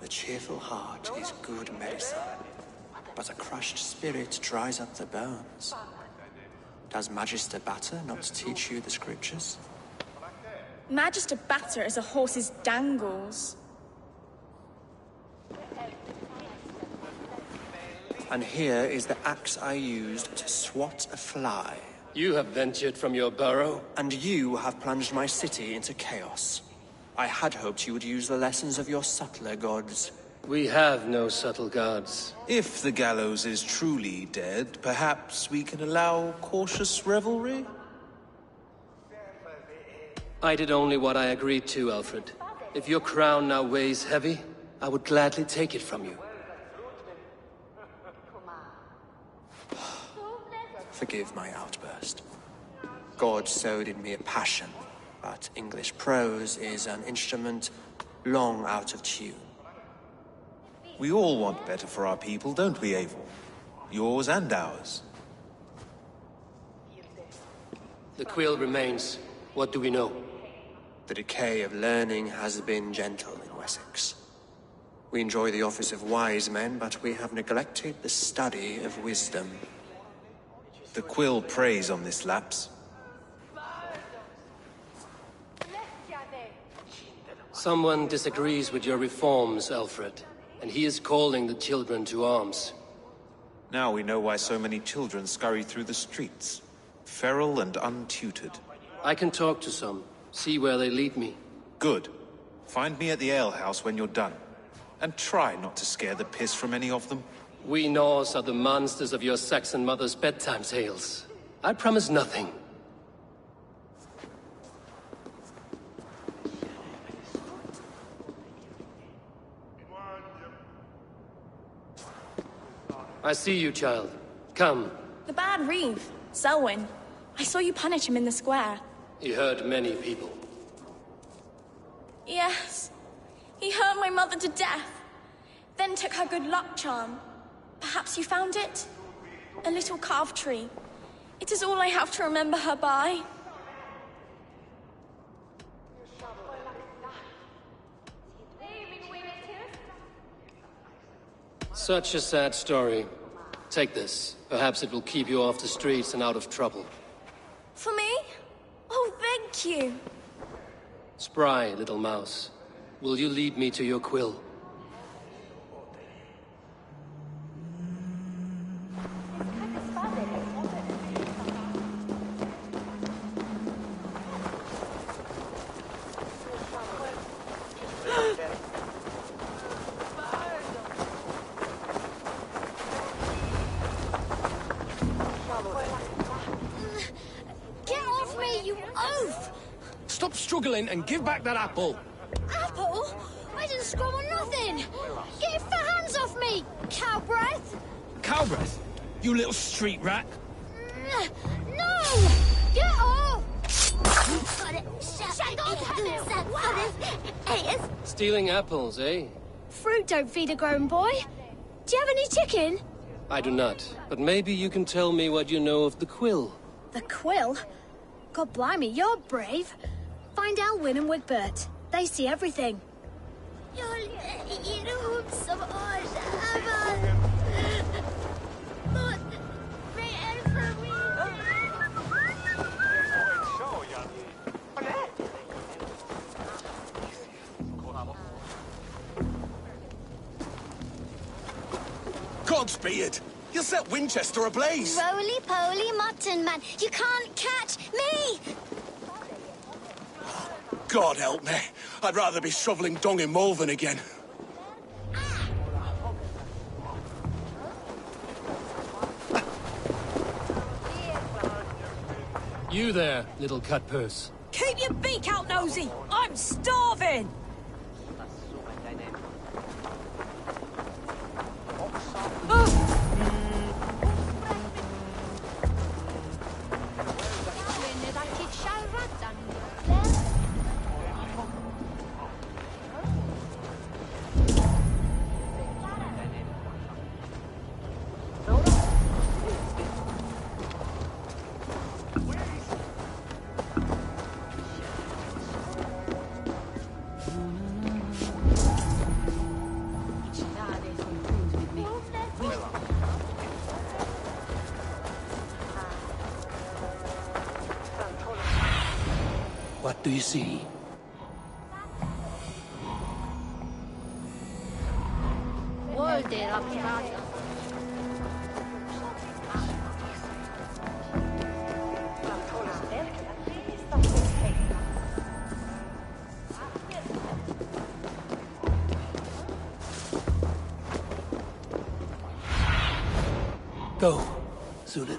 A cheerful heart is good medicine, but a crushed spirit dries up the bones. Does Magister Batter not teach you the scriptures? Magister Batter is a horse's dangles. And here is the axe I used to swat a fly. You have ventured from your burrow? And you have plunged my city into chaos. I had hoped you would use the lessons of your subtler gods. We have no subtle gods. If the gallows is truly dead, perhaps we can allow cautious revelry? I did only what I agreed to, Alfred. If your crown now weighs heavy, I would gladly take it from you. Forgive my outburst. God sowed in me a passion, but English prose is an instrument long out of tune. We all want better for our people, don't we, Eivor? Yours and ours. The quill remains. What do we know? The decay of learning has been gentle in Wessex. We enjoy the office of wise men, but we have neglected the study of wisdom. The quill preys on this lapse. Someone disagrees with your reforms, Alfred, and he is calling the children to arms. Now we know why so many children scurry through the streets, feral and untutored. I can talk to some, see where they lead me. Good. Find me at the alehouse when you're done. And try not to scare the piss from any of them. We Norse are the monsters of your Saxon mother's bedtime tales. I promise nothing. I see you, child. Come. The bad Reeve, Selwyn. I saw you punish him in the square. He hurt many people. Yes. He hurt my mother to death. Then took her good luck charm. Perhaps you found it? A little carved tree. It is all I have to remember her by. Such a sad story. Take this. Perhaps it will keep you off the streets and out of trouble. For me? Oh, thank you. Spry, little mouse. Will you lead me to your quill? Stop struggling and give back that apple. Apple? I didn't scrum on nothing. Get your fat hands off me, cow breath. Cow breath? You little street rat. No! Get off! Stealing apples, eh? Fruit don't feed a grown boy. Do you have any chicken? I do not, but maybe you can tell me what you know of the quill. The quill? God blimey, you're brave. Find Alwyn and Wigbert. They see everything. Godspeed! You'll set Winchester ablaze! Roly-poly mutton man, you can't catch me! God help me. I'd rather be shoveling dung in Malvern again. You there, little cutpurse. Keep your beak out, Nosy! I'm starving! do you see? Go, Zulin.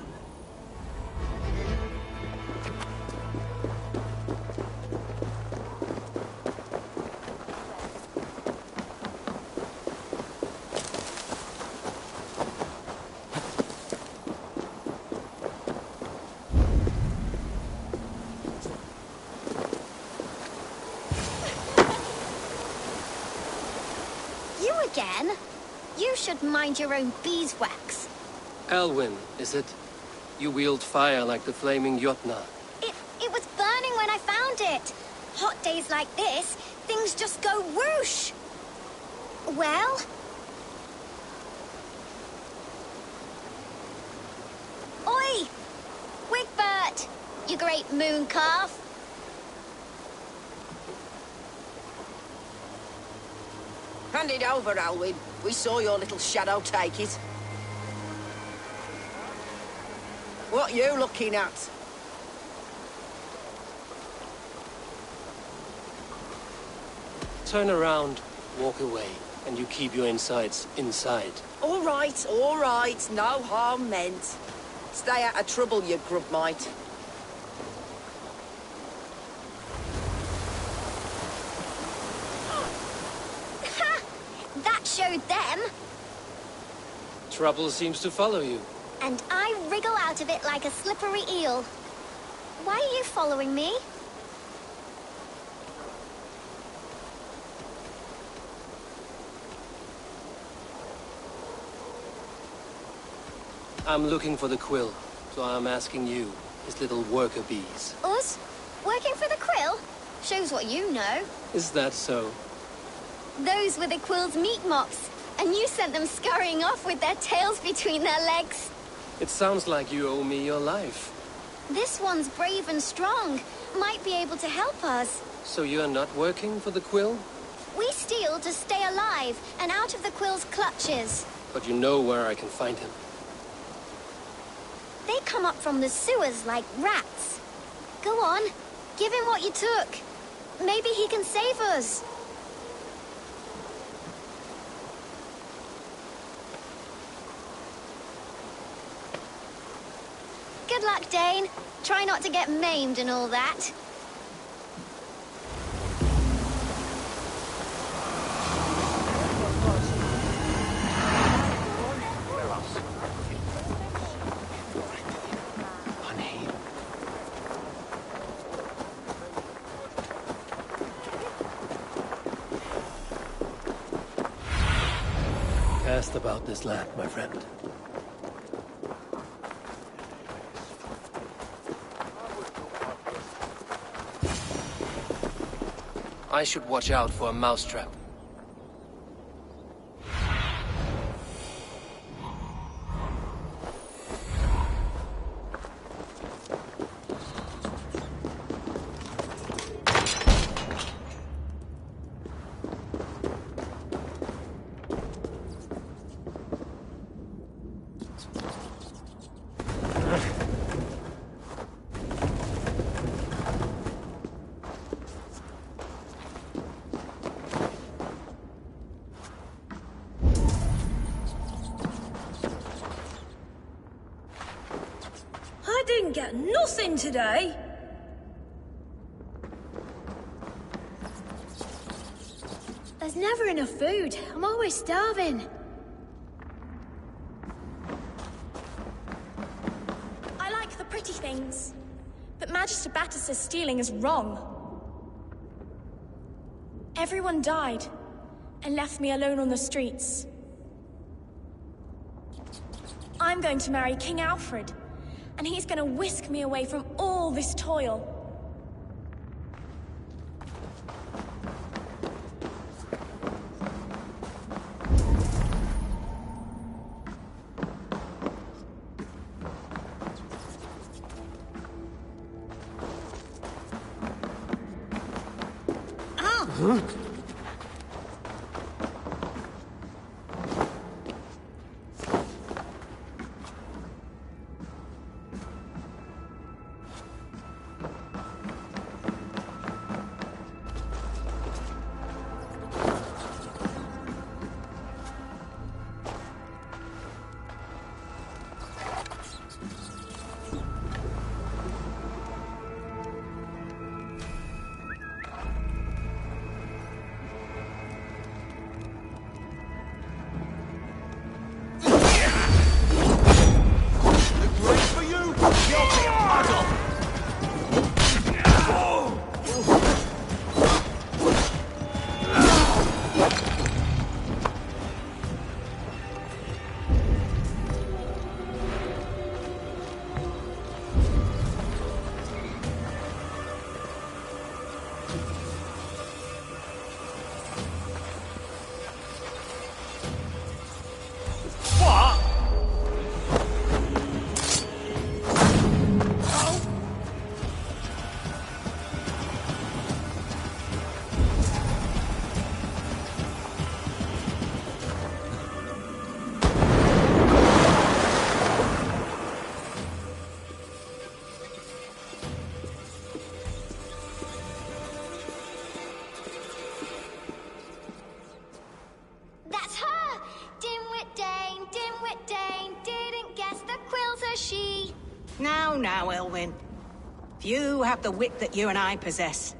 You again? You should mind your own beeswax. Elwyn, is it? You wield fire like the flaming Jotnar. It was burning when I found it. Hot days like this, things just go whoosh. Well? Oi! Wigbert! You great moon calf. Hand it over, Alwyn. We saw your little shadow take it. What you looking at? Turn around, walk away, and you keep your insides inside. All right, no harm meant. Stay out of trouble, you grub mite. Ha! That showed them. Trouble seems to follow you. And I wriggle out of it like a slippery eel. Why are you following me? I'm looking for the quill, so I'm asking you, his little worker bees. Us? Working for the quill? Shows what you know. Is that so? Those were the quill's meat mops, and you sent them scurrying off with their tails between their legs. It sounds like you owe me your life. This one's brave and strong. Might be able to help us. So you're not working for the quill? We steal to stay alive and out of the quill's clutches. But you know where I can find him. They come up from the sewers like rats. Go on, give him what you took. Maybe he can save us. Good luck, Dane. Try not to get maimed and all that. Cast about this land, my friend. I should watch out for a mousetrap. I didn't get nothing today. There's never enough food. I'm always starving. I like the pretty things, but Magister Batter says stealing is wrong. Everyone died and left me alone on the streets. I'm going to marry King Alfred, and he's going to whisk me away from all this toil. That's her! Dimwit Dane, didn't guess the quill's a she. Now, Elwyn. Few have the wit that you and I possess.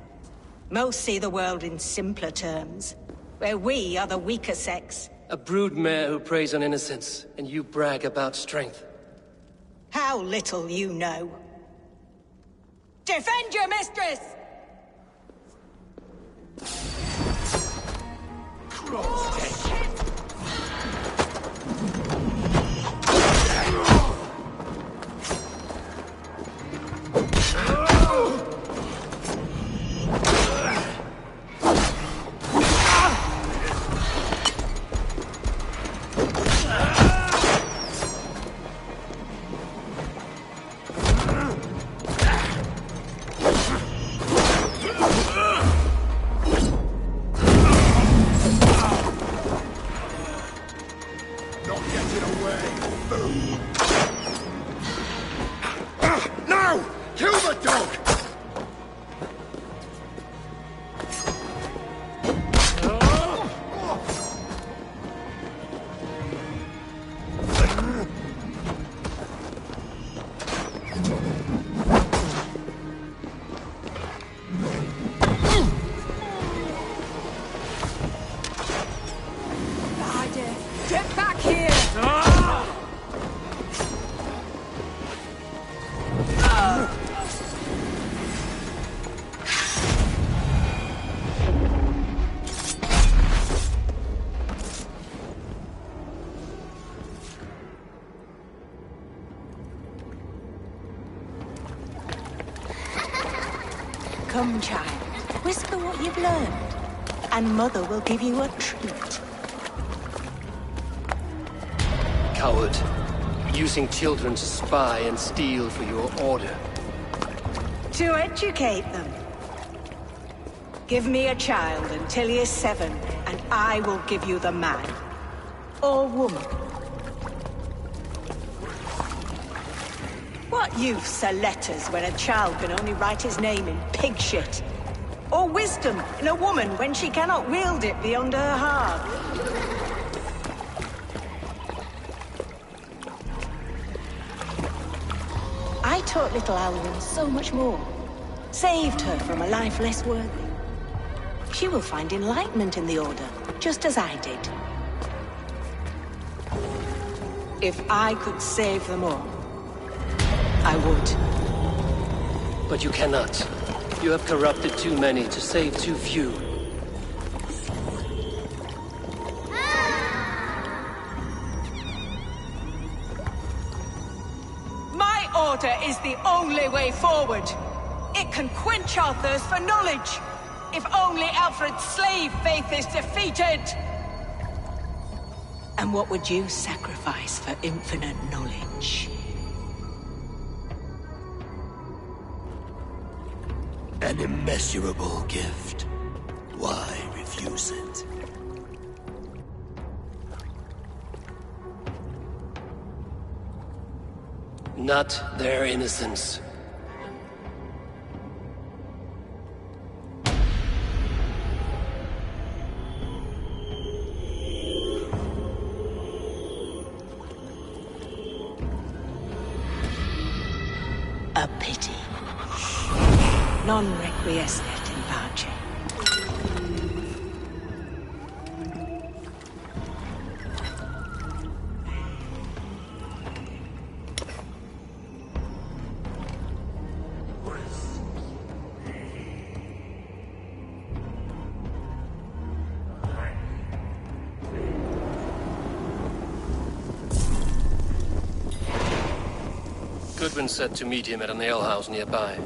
Most see the world in simpler terms, where we are the weaker sex. A broodmare who preys on innocence, and you brag about strength. How little you know. Defend your mistress! Get back here! Come, child. Whisper what you've learned, and Mother will give you a treat. Coward. Using children to spy and steal for your order. To educate them. Give me a child until he is 7, and I will give you the man. Or woman. What use are letters when a child can only write his name in pig shit? Or wisdom in a woman when she cannot wield it beyond her heart? I taught little Alwyn so much more. Saved her from a life less worthy. She will find enlightenment in the Order, just as I did. If I could save them all, I would. But you cannot. You have corrupted too many to save too few. My order is the only way forward. It can quench our thirst for knowledge. If only Alfred's slave faith is defeated. And what would you sacrifice for infinite knowledge? An immeasurable gift. Why refuse it? Not their innocence. A pity. Non requiescat in pace. Goodwin said to meet him at an alehouse nearby.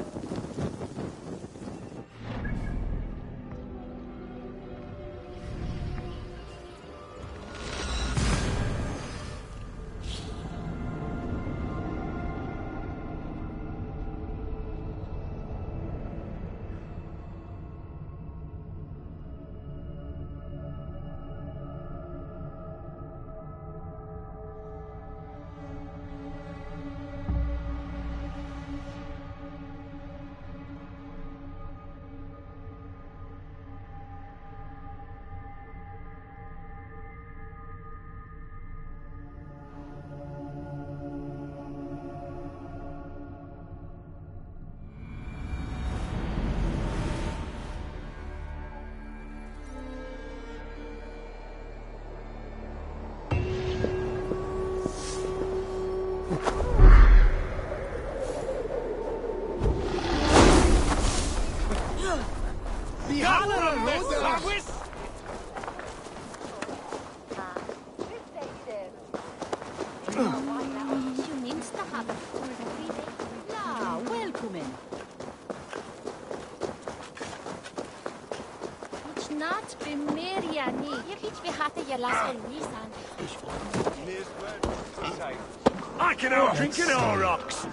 I can out drinking all rocks.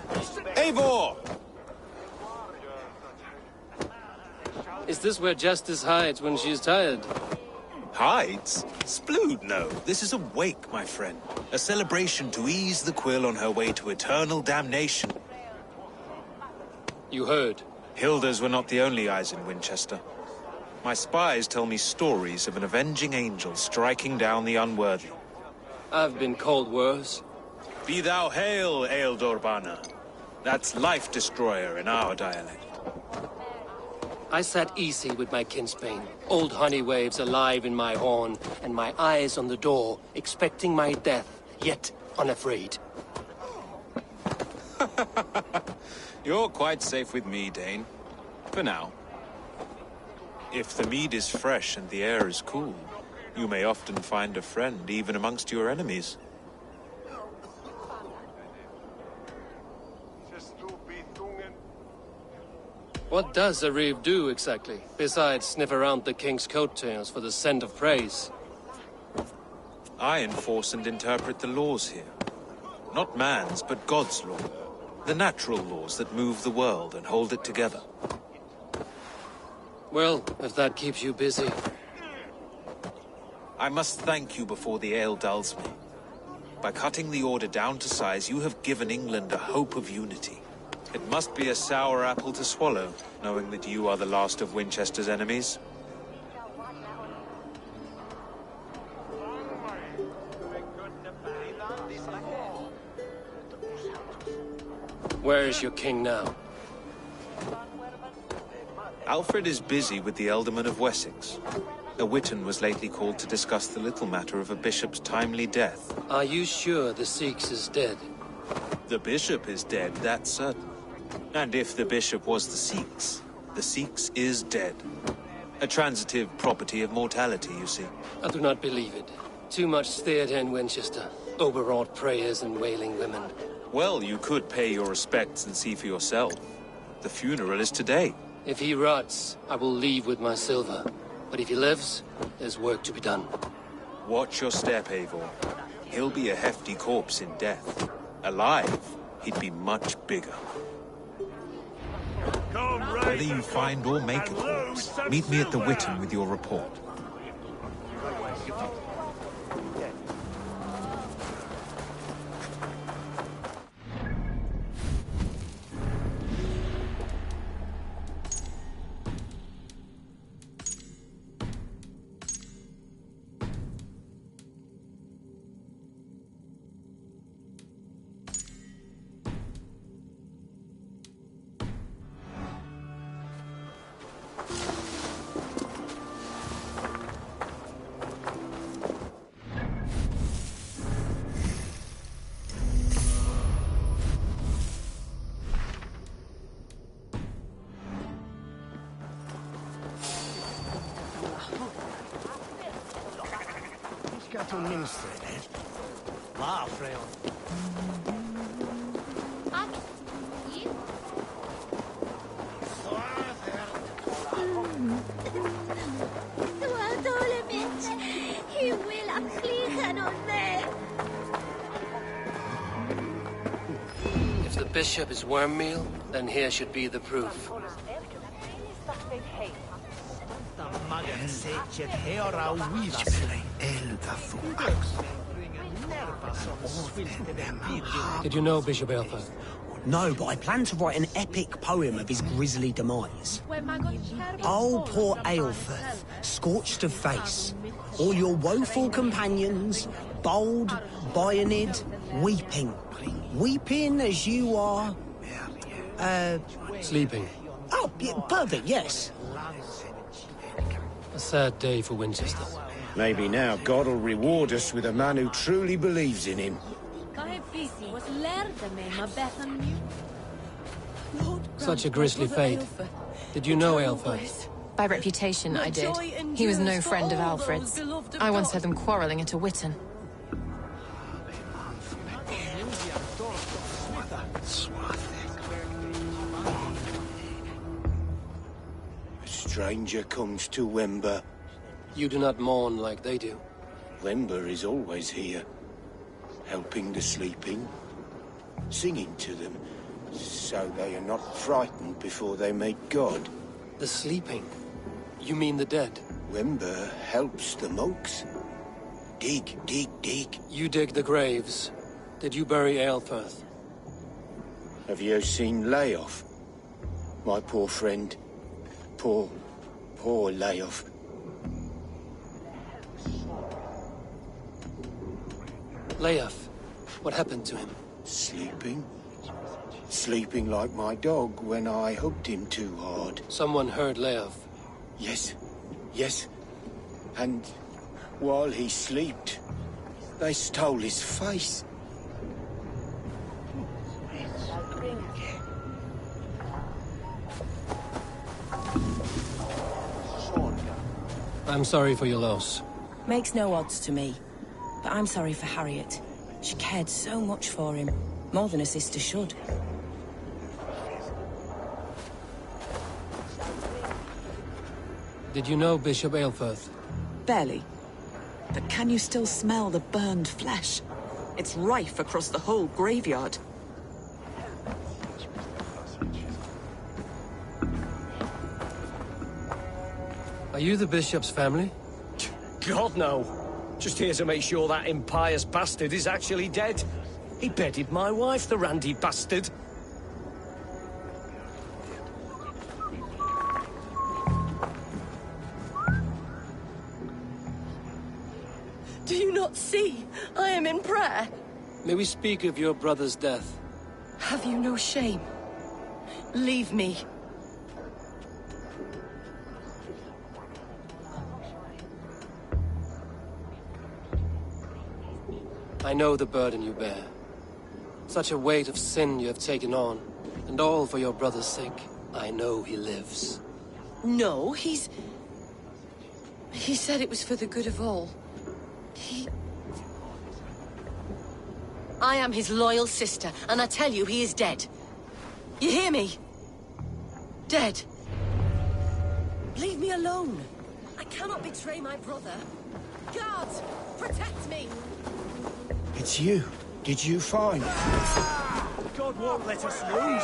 Eivor! Is this where Justice hides when she's tired? Hides? Splood, no. This is a wake, my friend. A celebration to ease the quill on her way to eternal damnation. You heard. Hilda's were not the only eyes in Winchester. My spies tell me stories of an avenging angel striking down the unworthy. I've been called worse. Be thou hail, Ealdorbanna. That's Life Destroyer in our dialect. I sat easy with my kinsbane, old honey waves alive in my horn, and my eyes on the door, expecting my death, yet unafraid. You're quite safe with me, Dane. For now. If the mead is fresh and the air is cool, you may often find a friend even amongst your enemies. What does a reeve do exactly, besides sniff around the king's coattails for the scent of praise? I enforce and interpret the laws here. Not man's, but God's law. The natural laws that move the world and hold it together. Well, if that keeps you busy. I must thank you before the ale dulls me. By cutting the order down to size, you have given England a hope of unity. It must be a sour apple to swallow, knowing that you are the last of Winchester's enemies. Where is your king now? Alfred is busy with the Ealdorman of Wessex. A witan was lately called to discuss the little matter of a bishop's timely death. Are you sure the Sikhs is dead? The bishop is dead, that's certain. And if the bishop was the Sikhs is dead. A transitive property of mortality, you see. I do not believe it. Too much theatre in Winchester. Overwrought prayers and wailing women. Well, you could pay your respects and see for yourself. The funeral is today. If he rots, I will leave with my silver. But if he lives, there's work to be done. Watch your step, Eivor. He'll be a hefty corpse in death. Alive, he'd be much bigger. Whether you find or make a corpse, bishops. Meet me at the Witten with your report. If the bishop is worm meal, then here should be the proof. Did you know Bishop Aelfirth? No, but I plan to write an epic poem of his grisly demise. Oh, poor Aelfirth, scorched of face. All your woeful companions, bold, bayoneted, weeping. Weeping as you are... Sleeping. Oh, yeah, perfect, yes. A sad day for Winchester. Maybe now God will reward us with a man who truly believes in him. Such a grisly fate. Did you know Aelfirth? By reputation, I did. He was no friend of Alfred's. I once heard them quarrelling at a Witten. A stranger comes to Wember. You do not mourn like they do. Wember is always here, helping the sleeping, singing to them, so they are not frightened before they meet God. The sleeping? You mean the dead? Wember helps the monks. Dig, dig, dig. You dig the graves. Did you bury Aelfirth? Have you seen Leof? My poor friend. Poor Leof. Leof, what happened to him? Sleeping. Sleeping like my dog when I hugged him too hard. Someone heard Leof. Yes. And while he slept, they stole his face. I'm sorry for your loss. Makes no odds to me. But I'm sorry for Harriet. She cared so much for him. More than a sister should. Did you know Bishop Aelfirth? Barely. But can you still smell the burned flesh? It's rife across the whole graveyard. Are you the bishop's family? God, no. Just here to make sure that impious bastard is actually dead. He bedded my wife, the randy bastard. Do you not see? I am in prayer. May we speak of your brother's death? Have you no shame? Leave me. I know the burden you bear. Such a weight of sin you have taken on, and all for your brother's sake. I know he lives. No, He said it was for the good of all. I am his loyal sister, and I tell you he is dead. You hear me? Dead. Leave me alone. I cannot betray my brother. Guards, protect me! It's you. Did you find it? God won't let us lose.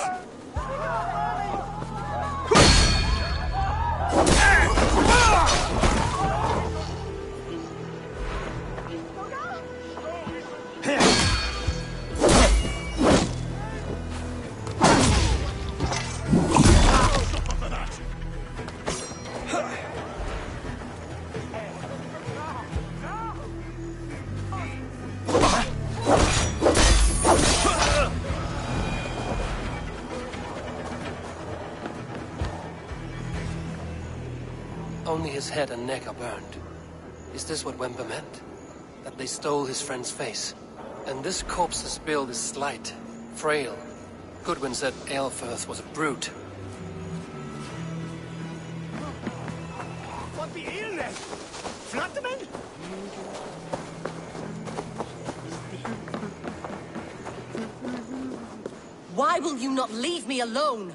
Only his head and neck are burned. Is this what Wemper meant? That they stole his friend's face? And this corpse's build is slight, frail. Goodwin said Aelfirth was a brute. What be illness? Flatterman? Why will you not leave me alone?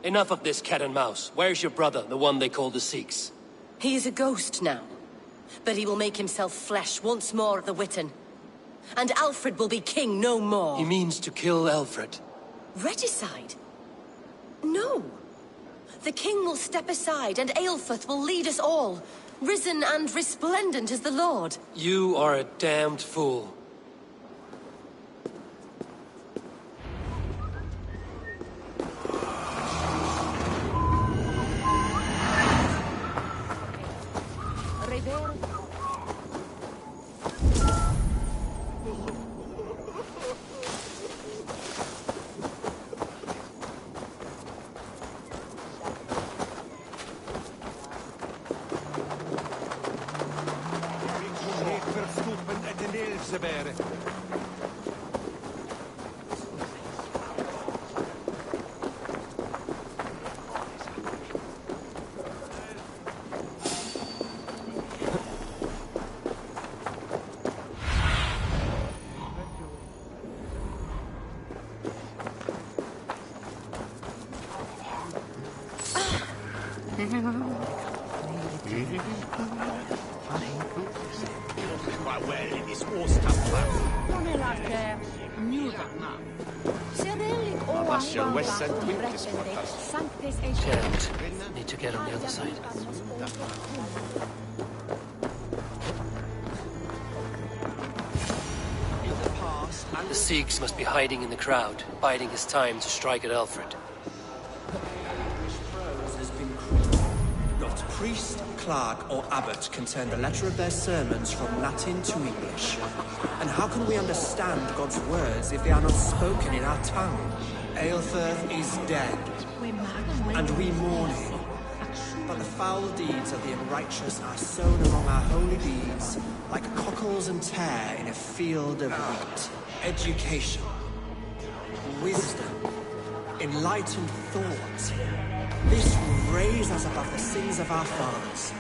Enough of this cat and mouse. Where's your brother, the one they call the Seeks? He is a ghost now. But he will make himself flesh once more of the Witten. And Alfred will be king no more. He means to kill Alfred. Regicide? No. The king will step aside and Aelfirth will lead us all, risen and resplendent as the Lord. You are a damned fool. Can't. Need to get on the other side. The Seeks must be hiding in the crowd, biding his time to strike at Alfred. Not priest, clerk, or abbot can turn the letter of their sermons from Latin to English. And how can we understand God's words if they are not spoken in our tongue? Aelfirth is dead, and we mourn him. But the foul deeds of the unrighteous are sown among our holy deeds, like cockles and tare in a field of wheat. Education, wisdom, enlightened thought. This will raise us above the sins of our fathers.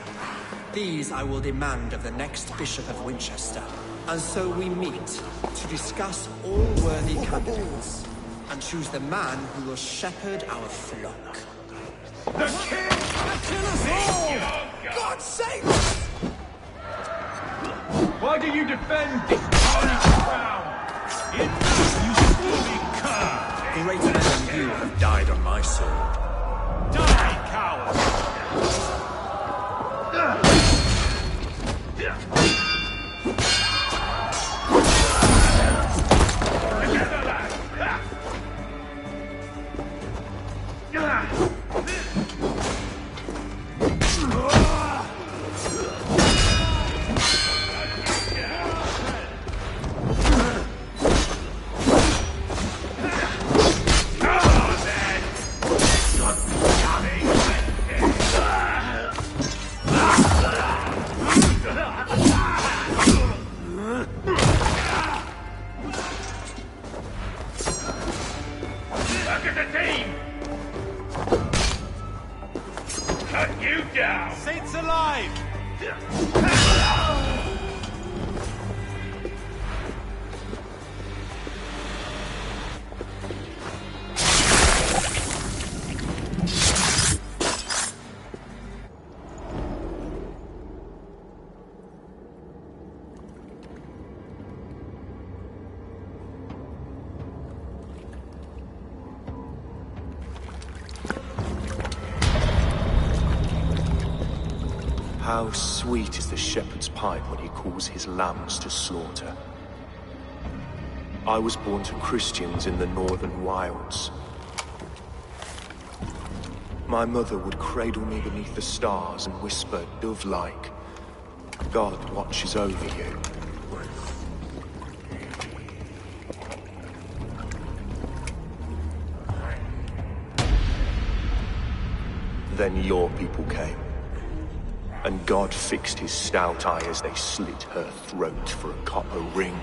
These I will demand of the next Bishop of Winchester. And so we meet to discuss all worthy candidates and choose the man who will shepherd our flock. The king! Kill us all! God save us! Why do you defend this holy crown? Enough, you fully cur! Greater men than you have died on my sword. Die, coward! How sweet is the shepherd's pipe when he calls his lambs to slaughter. I was born to Christians in the northern wilds. My mother would cradle me beneath the stars and whisper, dove-like, God watches over you. Then your people came, and God fixed his stout eye as they slit her throat for a copper ring.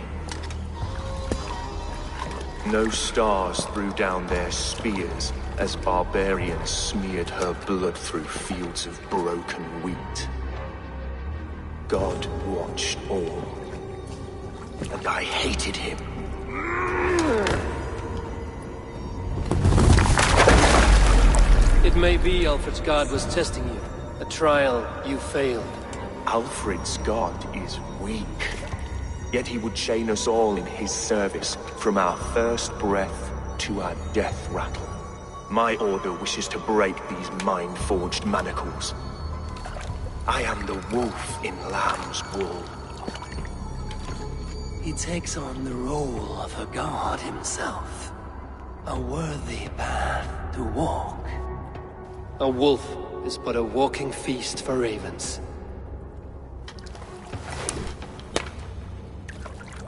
No stars threw down their spears as barbarians smeared her blood through fields of broken wheat. God watched all, and I hated him. It may be Alfred's god was testing you. A trial you failed. Alfred's god is weak. Yet he would chain us all in his service, from our first breath to our death rattle. My order wishes to break these mind-forged manacles. I am the wolf in lamb's wool. He takes on the role of a god himself. A worthy path to walk. A wolf is but a walking feast for ravens.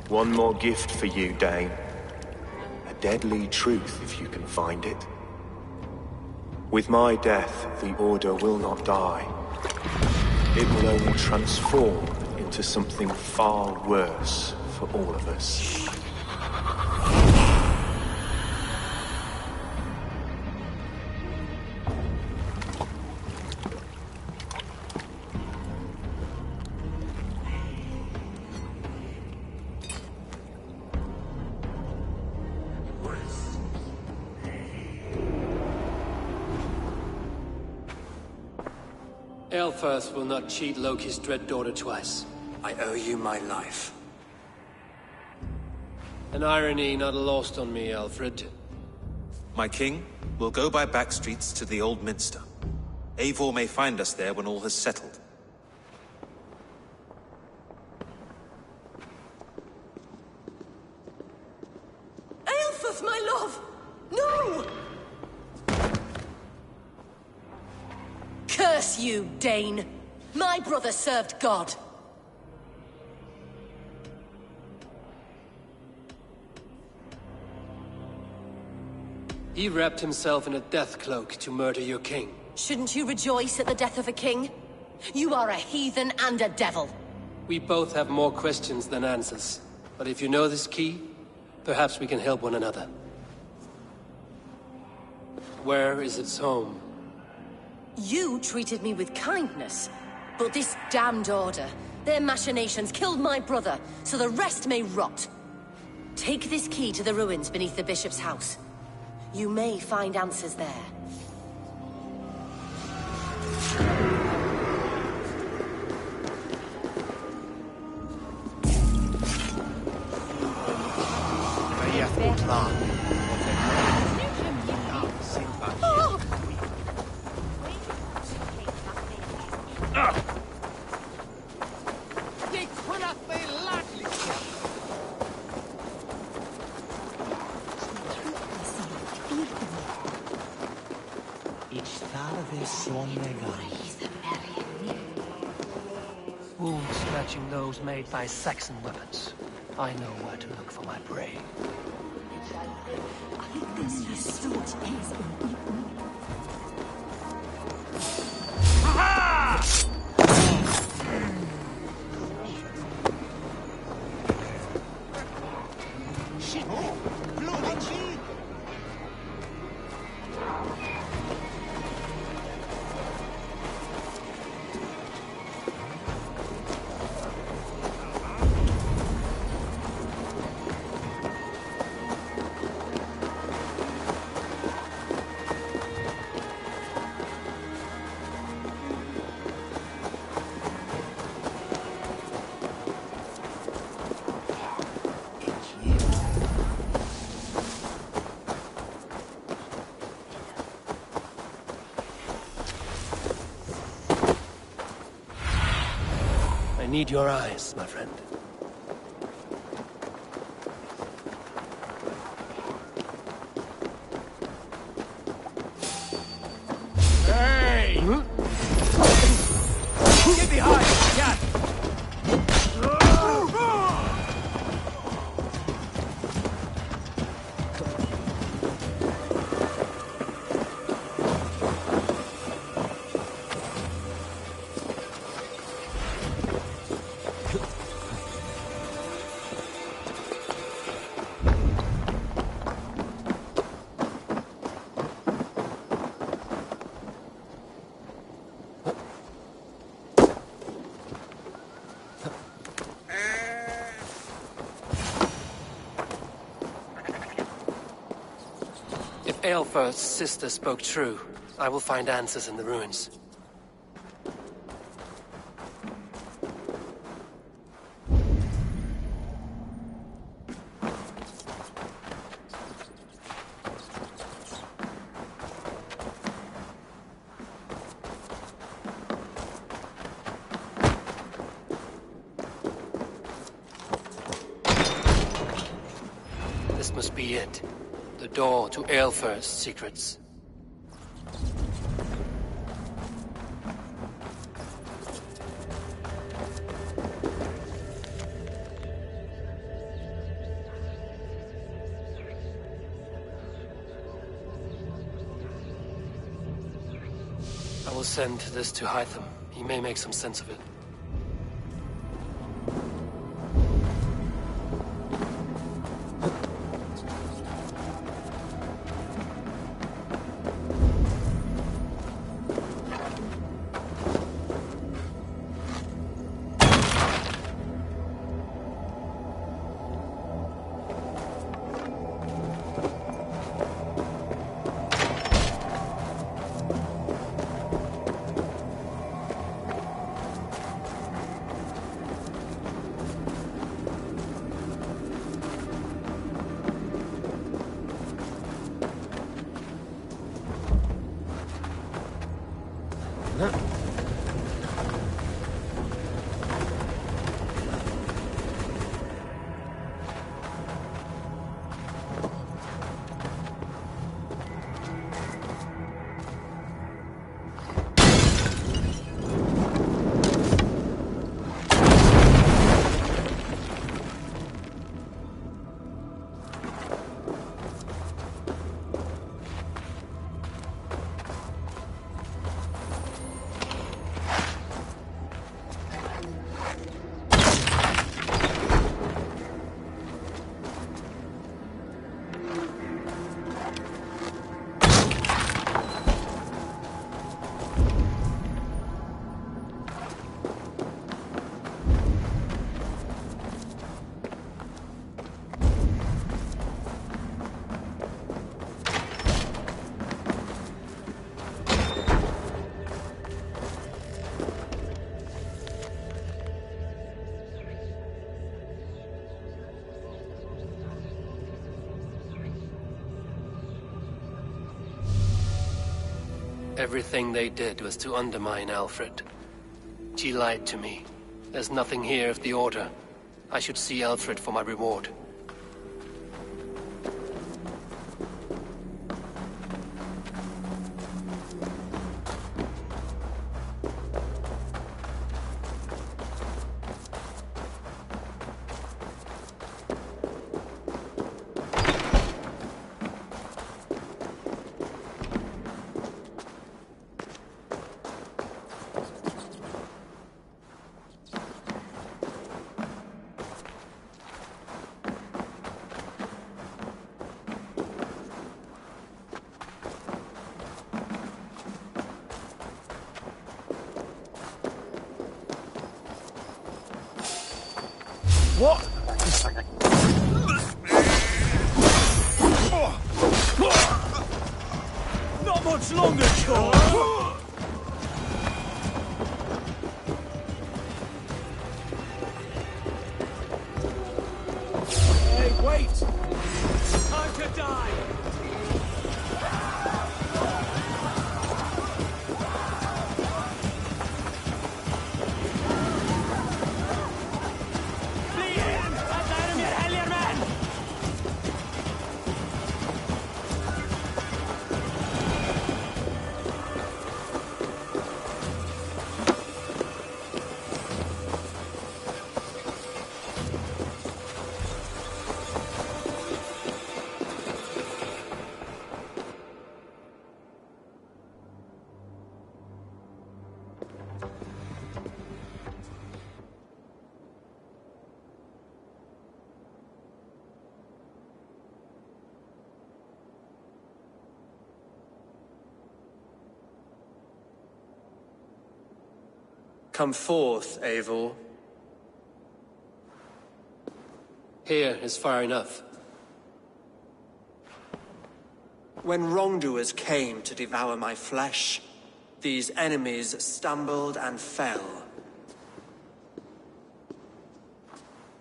One more gift for you, Dane. A deadly truth, if you can find it. With my death, the Order will not die. It will only transform into something far worse for all of us. Aelfirth will not cheat Loki's dread daughter twice. I owe you my life. An irony not lost on me, Alfred. My king, we'll go by back streets to the Old Minster. Eivor may find us there when all has settled. Aelfirth, my love! No! Curse you, Dane! My brother served God. He wrapped himself in a death cloak to murder your king. Shouldn't you rejoice at the death of a king? You are a heathen and a devil. We both have more questions than answers. But if you know this key, perhaps we can help one another. Where is its home? You treated me with kindness, but this damned Order, their machinations killed my brother, so the rest may rot. Take this key to the ruins beneath the Bishop's house. You may find answers there. Wounds matching those made by Saxon weapons. I know where to look for my prey. need your eyes, my friend. Hey! Get behind! Yeah! If Aelfirth's sister spoke true, I will find answers in the ruins. This must be it. The door to Aelfirth's secrets. I will send this to Hytham. He may make some sense of it. Everything they did was to undermine Alfred. She lied to me. There's nothing here of the Order. I should see Alfred for my reward. What? Not much longer, Thor! Hey, wait! Time to die! Come forth, Eivor. Here is far enough. When wrongdoers came to devour my flesh, these enemies stumbled and fell.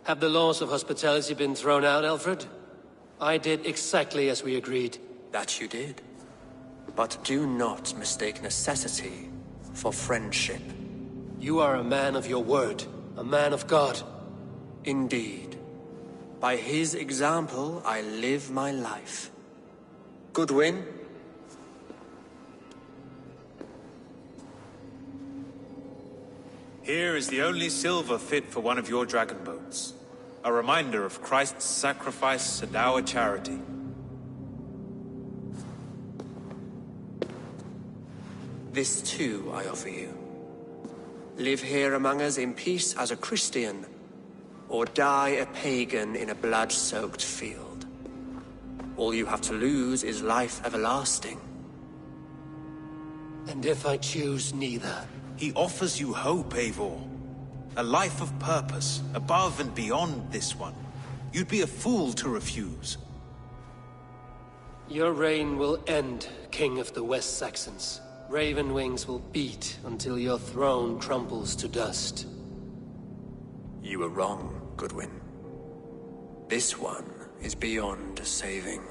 Have the laws of hospitality been thrown out, Alfred? I did exactly as we agreed. That you did. But do not mistake necessity for friendship. You are a man of your word, a man of God. Indeed. By his example, I live my life. Goodwin? Here is the only silver fit for one of your dragon boats. A reminder of Christ's sacrifice and our charity. This too I offer you. Live here among us in peace as a Christian, or die a pagan in a blood-soaked field. All you have to lose is life everlasting. And if I choose neither? He offers you hope, Eivor. A life of purpose, above and beyond this one. You'd be a fool to refuse. Your reign will end, King of the West Saxons. Raven wings will beat until your throne crumbles to dust. You were wrong, Goodwin. This one is beyond saving.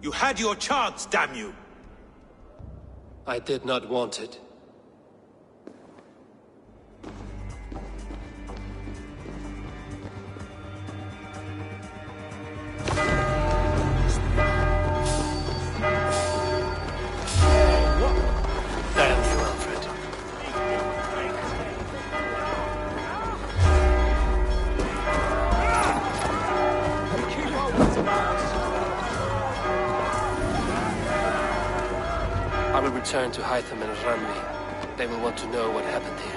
You had your chance, damn you! I did not want it. Damn you, Alfred. I will return to Hytham and Ranmi. They will want to know what happened here.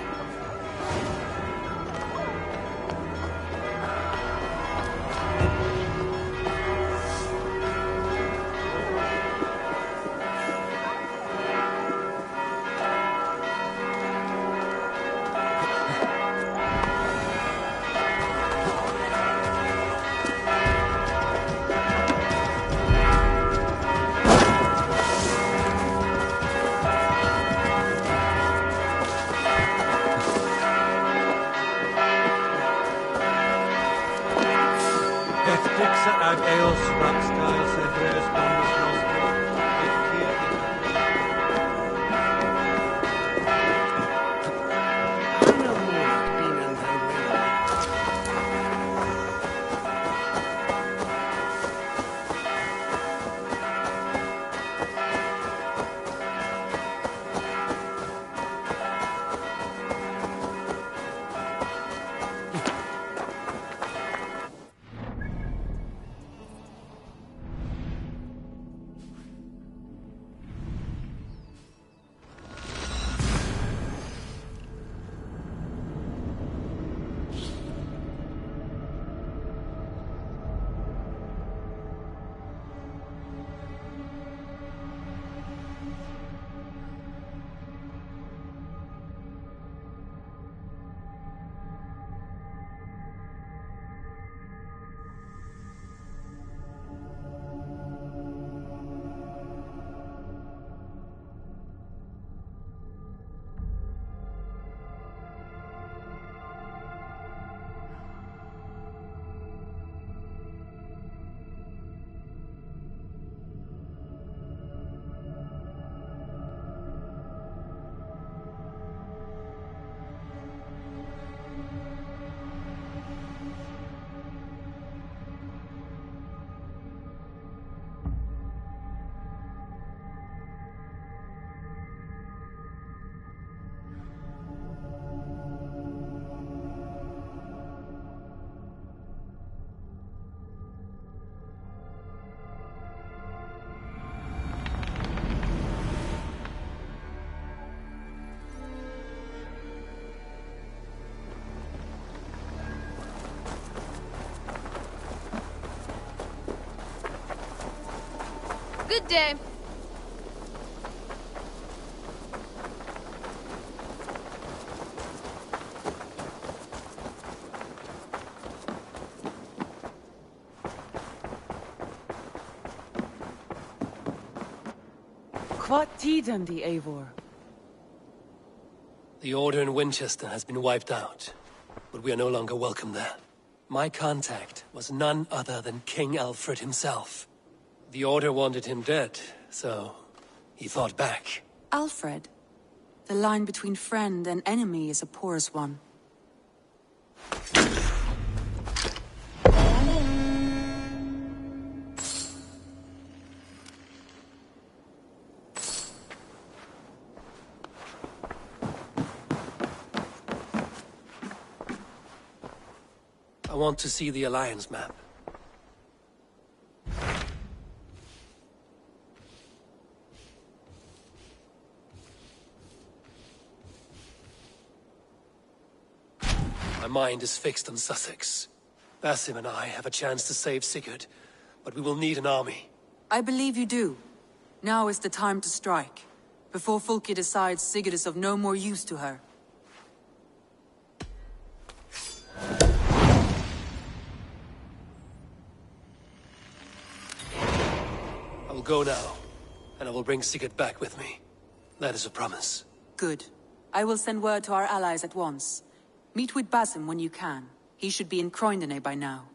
good day. What tiden the Eivor? The Order in Winchester has been wiped out, but we are no longer welcome there. My contact was none other than King Alfred himself. The Order wanted him dead, so he fought back. Alfred? The line between friend and enemy is a porous one. I want to see the Alliance map. My mind is fixed on Sussex. Basim and I have a chance to save Sigurd, but we will need an army. I believe you do. Now is the time to strike, before Fulke decides Sigurd is of no more use to her. I will go now, and I will bring Sigurd back with me. That is a promise. Good. I will send word to our allies at once. Meet with Basim when you can. He should be in Croydon by now.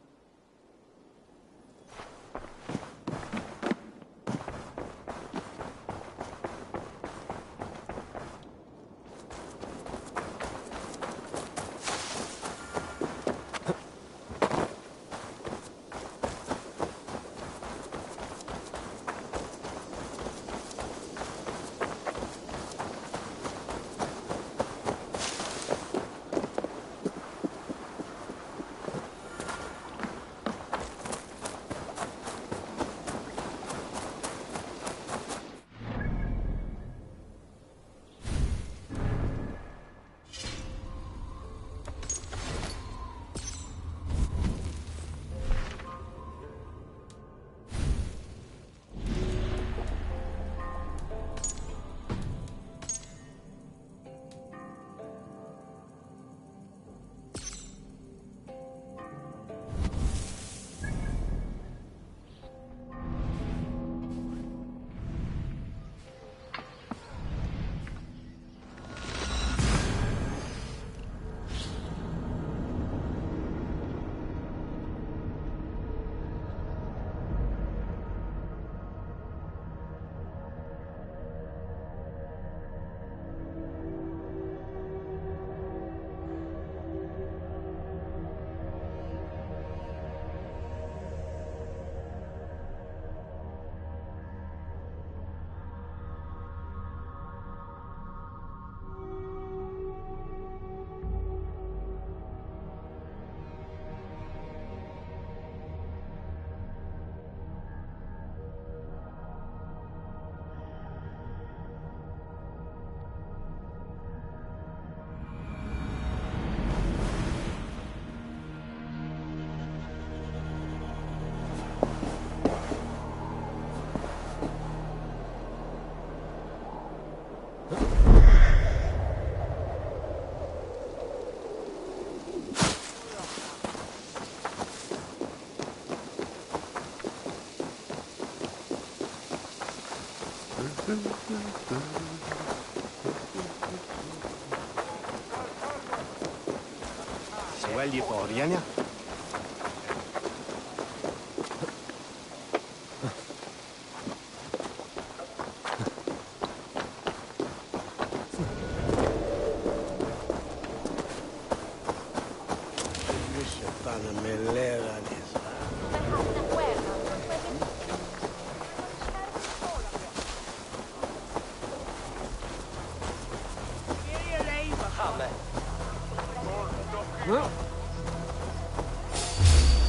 Swelje på Riania.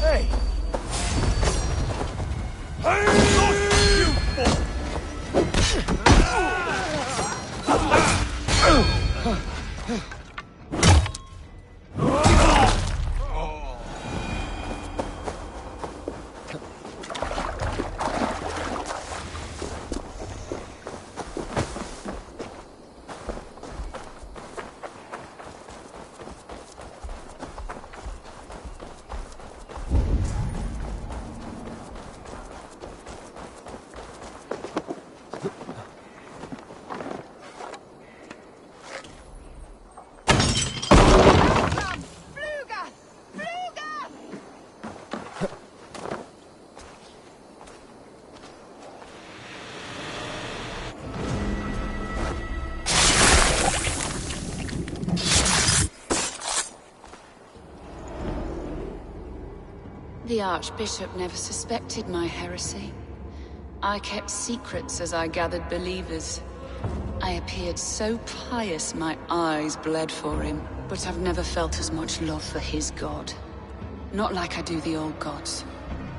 Hey! The Archbishop never suspected my heresy. I kept secrets as I gathered believers. I appeared so pious my eyes bled for him, but I've never felt as much love for his god. Not like I do the old gods.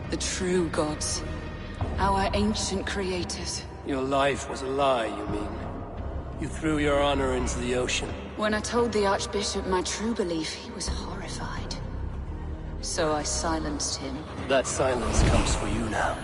The true gods. Our ancient creators. Your life was a lie, you mean? You threw your honor into the ocean. When I told the Archbishop my true belief, he was horrified. So I silenced him. That silence comes for you now.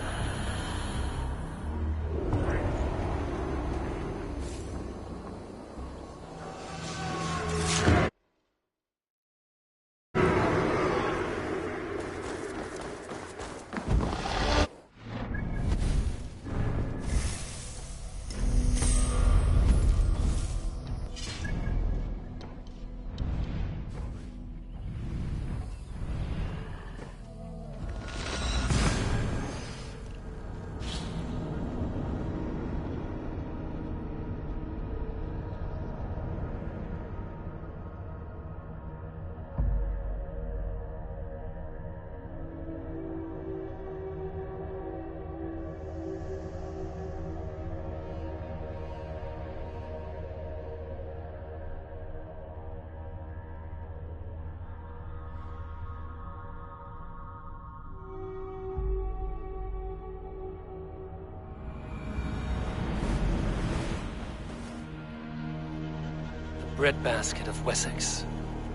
Breadbasket of Wessex,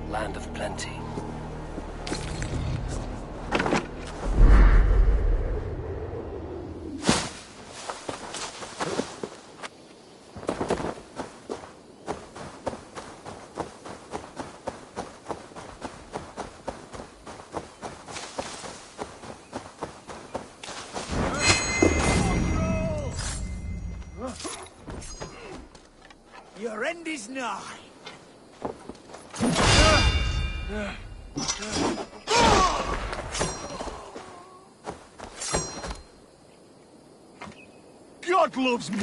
land of plenty. Your end is nigh. God loves me!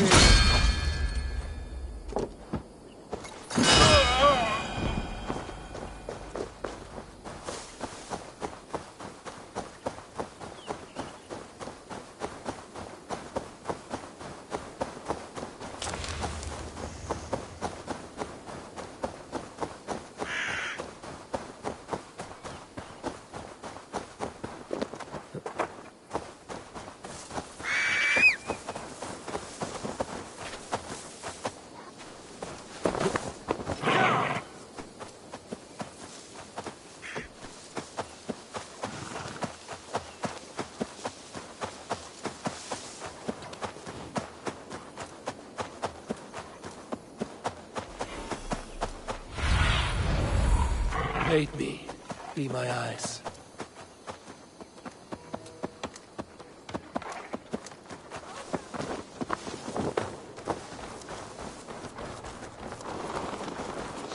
Aid me. Be my eyes.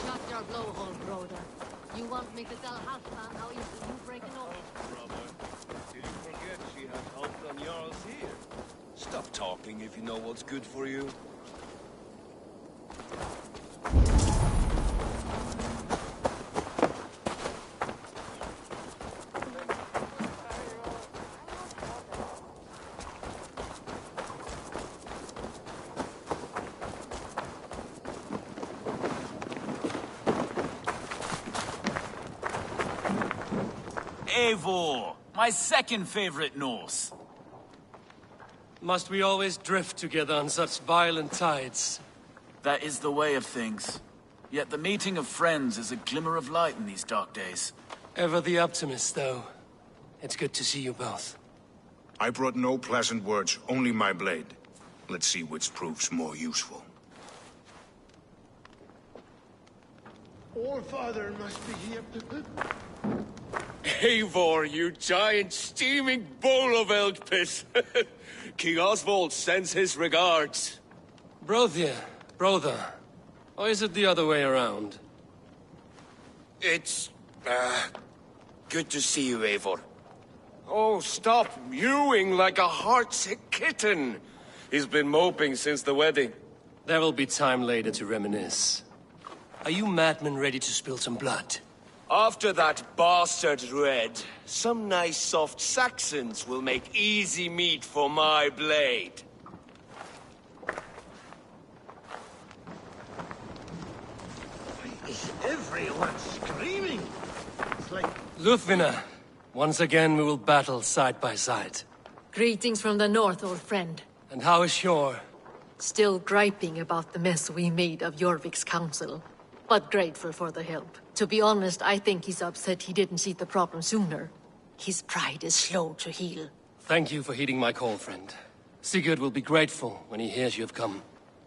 Shut your blowhole, brother. You want me to tell Hassan how easy you breaking off? Brother, did you forget she has helped on Jarl's here? Stop talking if you know what's good for you. Eivor, my second favorite Norse. Must we always drift together on such violent tides? That is the way of things. Yet the meeting of friends is a glimmer of light in these dark days. Ever the optimist, though. It's good to see you both. I brought no pleasant words, only my blade. Let's see which proves more useful. All-Father must be here. Eivor, you giant steaming bowl of elk piss! King Oswald sends his regards. Brother. Or is it the other way around? It's, good to see you, Eivor. Oh, stop mewing like a heartsick kitten. He's been moping since the wedding. There will be time later to reminisce. Are you madmen ready to spill some blood? After that bastard Red, some nice soft Saxons will make easy meat for my blade. Is everyone screaming? It's like... Luthvina, once again we will battle side by side. Greetings from the north, old friend. And how is Shore? Still griping about the mess we made of Jorvik's council, but grateful for the help. To be honest, I think he's upset he didn't see the problem sooner. His pride is slow to heal. Thank you for heeding my call, friend. Sigurd will be grateful when he hears you have come.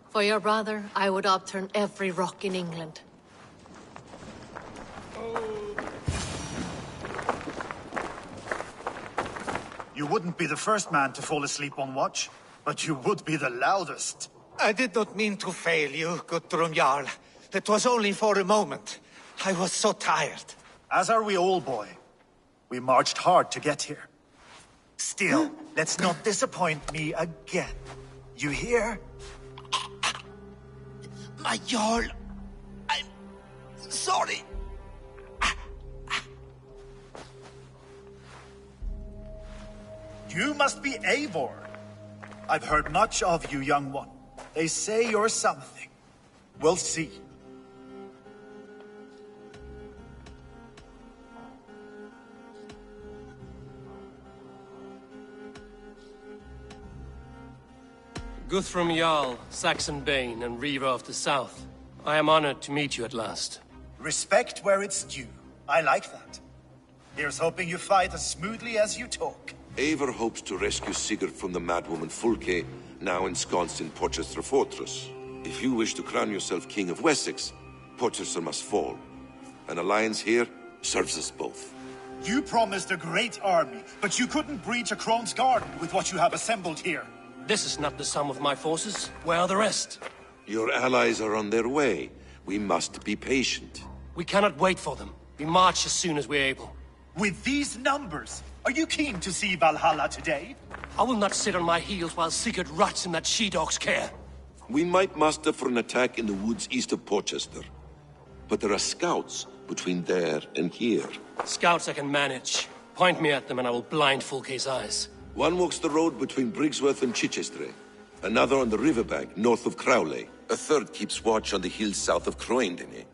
For your brother, I would upturn every rock in England. You wouldn't be the first man to fall asleep on watch, but you would be the loudest. I did not mean to fail you, Guthrum Jarl. It was only for a moment. I was so tired. As are we all, boy. We marched hard to get here. Still, let's not disappoint me again. You hear? My Jarl, I'm sorry. You must be Eivor. I've heard much of you, young one. They say you're something. We'll see. Guthrum Jarl, Saxon Bane, and Reaver of the South. I am honored to meet you at last. Respect where it's due. I like that. Here's hoping you fight as smoothly as you talk. Eivor hopes to rescue Sigurd from the madwoman Fulke, now ensconced in Porchester Fortress. If you wish to crown yourself King of Wessex, Porchester must fall. An alliance here serves us both. You promised a great army, but you couldn't breach a Crone's Garden with what you have assembled here. This is not the sum of my forces. Where are the rest? Your allies are on their way. We must be patient. We cannot wait for them. We march as soon as we're able. With these numbers, are you keen to see Valhalla today? I will not sit on my heels while Sigurd rots in that she-dog's care. We might muster for an attack in the woods east of Porchester. But there are scouts between there and here. Scouts I can manage. Point me at them and I will blind Fulke's eyes. One walks the road between Briggsworth and Chichester. Another on the riverbank north of Crowley. A third keeps watch on the hills south of Croendene.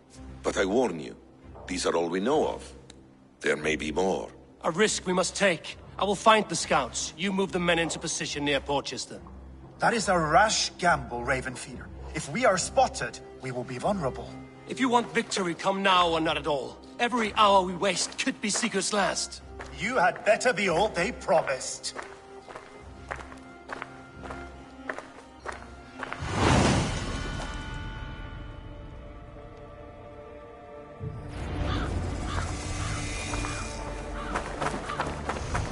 But I warn you, these are all we know of. There may be more. A risk we must take. I will find the scouts. You move the men into position near Porchester. That is a rash gamble, Ravenfeeder. If we are spotted, we will be vulnerable. If you want victory, come now or not at all. Every hour we waste could be Sigurd's last. You had better be all they promised.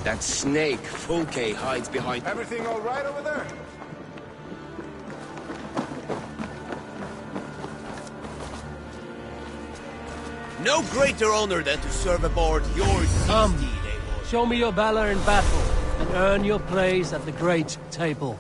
That snake, Fulke, hides behind... Everything all right over there? No greater honor than to serve aboard your Come, show me your valor in battle, and earn your place at the great table.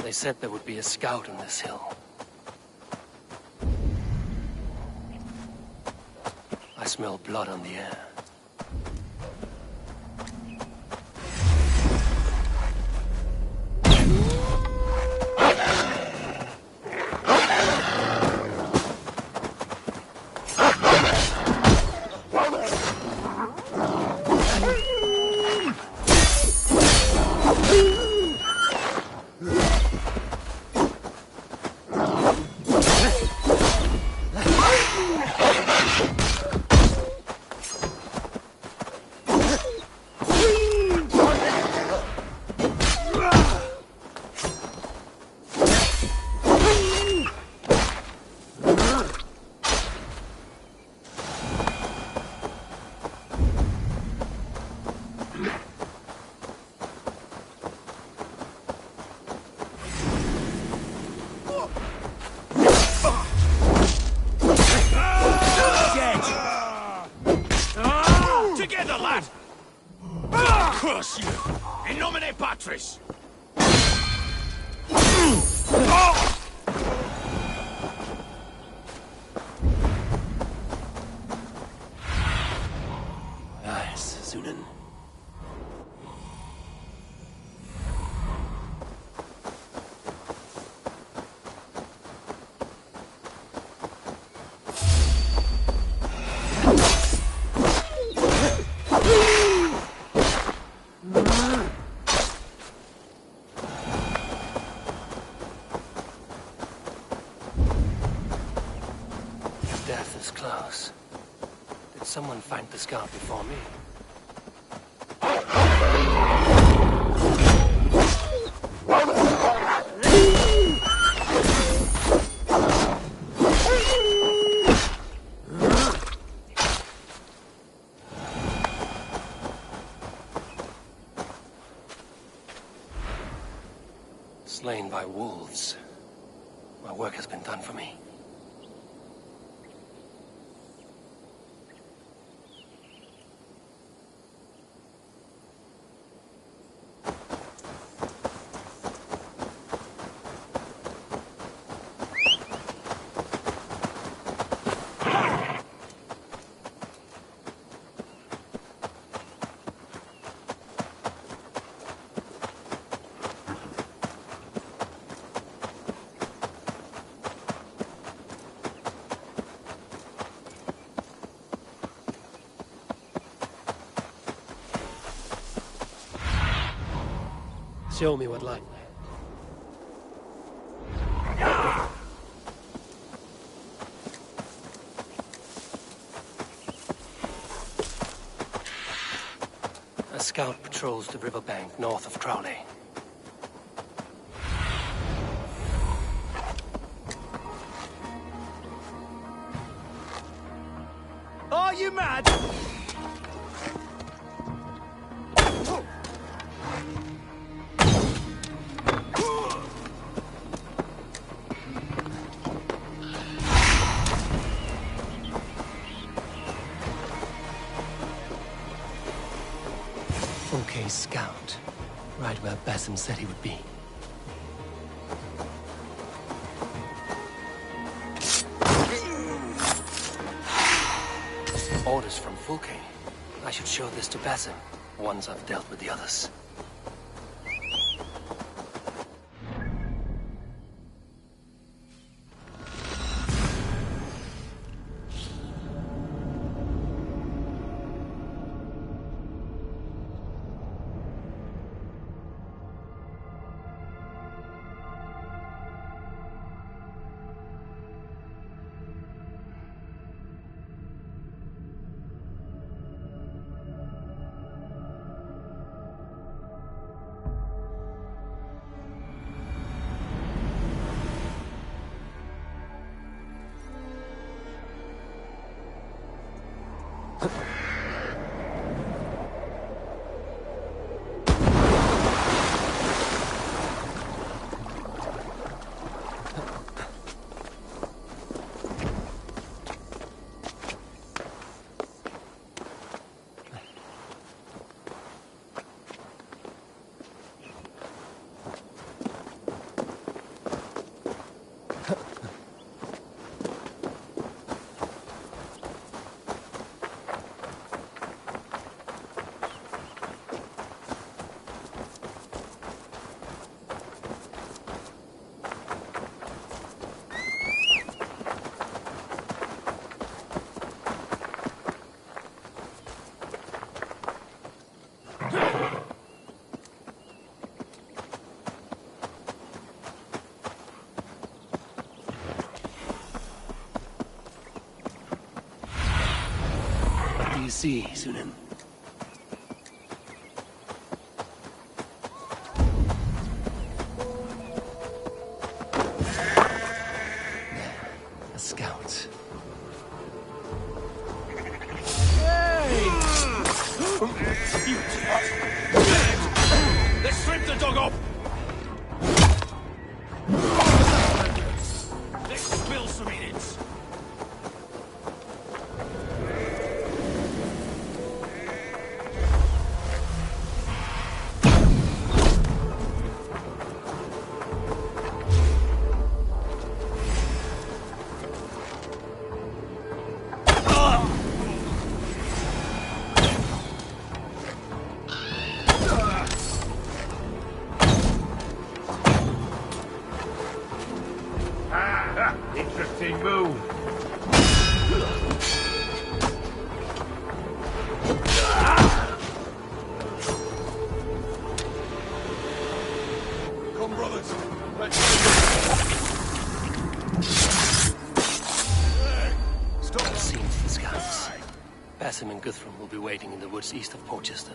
They said there would be a scout on this hill. I smell blood on the air. you! In nomine Patris! Nice, Sunan. Death is close. Did someone find the scout before me? Slain by wolves. My work has been done for me. Show me what light. A scout patrols the riverbank north of Crowley. Are you mad? Okay, scout. Right where Basim said he would be. Orders from Fulke. I should show this to Basim, once I've dealt with the others. You see, Sunan. A scout. Hey! Let's strip the dog off! Let's spill some innards. Interesting move. Come, brothers. Stop seeing the scouts. Basim and Guthrum will be waiting in the woods east of Portchester.